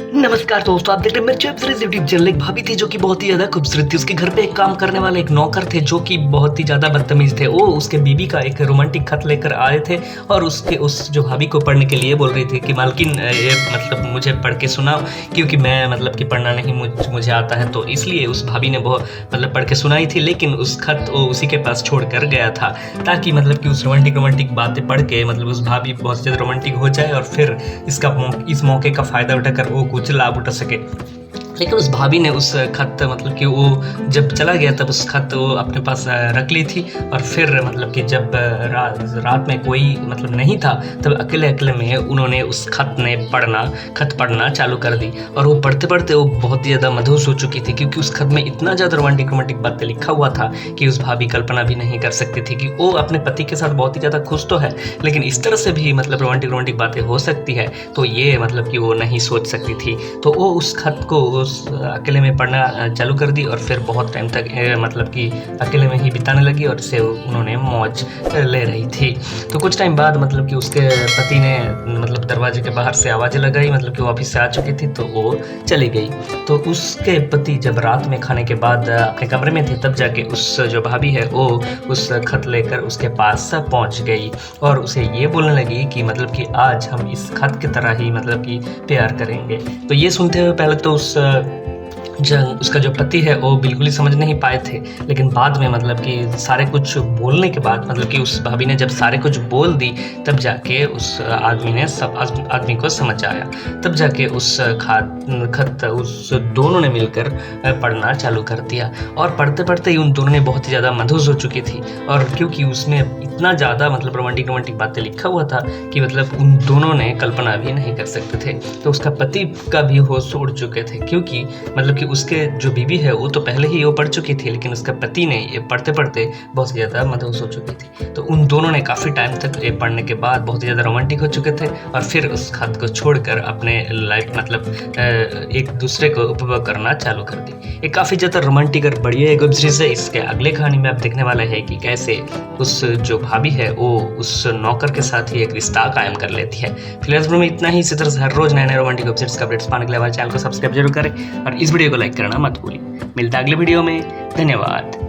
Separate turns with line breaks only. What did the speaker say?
नमस्कार दोस्तों, आप देख रहे हैं मेरे यूट्यूब चैनल। एक भाभी थी जो कि बहुत ही ज्यादा खूबसूरत थी। उसके घर पे एक काम करने वाले एक नौकर थे जो कि बहुत ही ज्यादा बदतमीज थे। वो उसके बीबी का एक रोमांटिक खत लेकर आए थे और उसके उस जो भाभी को पढ़ने के लिए बोल रही थी कि मालकिन ये मतलब मुझे पढ़ के सुनाओ, क्योंकि मैं मतलब कि पढ़ना नहीं मुझे आता है। तो इसलिए उस भाभी ने बहुत मतलब पढ़ के सुनाई थी, लेकिन उस खत वो उसी के पास छोड़ कर गया था ताकि मतलब कि उस रोमांटिक बातें पढ़ के मतलब उस भाभी बहुत ज़्यादा रोमांटिक हो जाए और फिर इस मौके का फ़ायदा उठाकर वो कुछ लाभ उठा सके। लेकिन उस भाभी ने उस खत मतलब कि वो जब चला गया तब उस खत वो अपने पास रख ली थी और फिर मतलब कि जब रात में कोई मतलब नहीं था तब अकेले में उन्होंने उस खत पढ़ना चालू कर दी। और वो पढ़ते पढ़ते वो बहुत ही ज़्यादा मदहोश हो चुकी थी, क्योंकि उस खत में इतना ज़्यादा रोमांटिक बातें लिखा हुआ था कि उस भाभी कल्पना भी नहीं कर सकती थी कि वो अपने पति के साथ बहुत ही ज़्यादा खुश तो है, लेकिन इस तरह से भी मतलब रोमांटिक बातें हो सकती है। तो ये मतलब कि वो नहीं सोच सकती थी। तो वो उस खत को अकेले में पढ़ना चालू कर दी और फिर बहुत टाइम तक मतलब कि अकेले में ही बिताने लगी और इससे उन्होंने मौज ले रही थी। तो कुछ टाइम बाद मतलब कि उसके पति ने मतलब दरवाजे के बाहर से आवाज़ें लगाई, मतलब कि वो ऑफिस से आ चुकी थी तो वो चली गई। तो उसके पति जब रात में खाने के बाद अपने कमरे में थे तब जाके उस जो भाभी है वो उस खत लेकर उसके पास पहुंच गई और उसे ये बोलने लगी कि मतलब कि आज हम इस खत की तरह ही मतलब कि प्यार करेंगे। तो ये सुनते हुए पहले तो उसका जो पति है वो बिल्कुल ही समझ नहीं पाए थे, लेकिन बाद में मतलब कि सारे कुछ बोलने के बाद मतलब कि उस भाभी ने जब सारे कुछ बोल दी तब जाके उस आदमी को समझ आया। तब जाके उस खत उस दोनों ने मिलकर पढ़ना चालू कर दिया और पढ़ते पढ़ते ही उन दोनों ने बहुत ही ज़्यादा मदहोश हो चुकी थी। और क्योंकि उसमें इतना ज़्यादा मतलब रोमांटिक बातें लिखा हुआ था कि मतलब उन दोनों ने कल्पना भी नहीं कर सकते थे। तो उसका पति का भी होश उड़ चुके थे, क्योंकि मतलब कि उसके जो बीवी है वो तो पहले ही वो पढ़ चुकी थी, लेकिन उसका पति ने ये पढ़ते पढ़ते बहुत ज़्यादा मदहोश हो चुकी थी। तो उन दोनों ने काफ़ी टाइम तक ये पढ़ने के बाद बहुत ही ज़्यादा रोमांटिक हो चुके थे और फिर उस खत को छोड़कर अपने लाइफ मतलब एक दूसरे को उपभोग करना चालू कर दी। ये काफ़ी ज़्यादा रोमांटिक और बढ़िया एक वेब सीरीज है। इसके अगले कहानी में आप देखने वाले हैं कि कैसे उस जो भाभी है वो उस नौकर के साथ ही एक रिश्ता कायम कर लेती है। फिलहाल में इतना ही। इसी तरह से हर रोज नए रोमांटिक वेब सीरीज का अपडेट्स पाने के लिए हमारे चैनल को सब्सक्राइब जरूर करें और इस वीडियो को लाइक करना मत भूलिए। मिलता है अगले वीडियो में। धन्यवाद।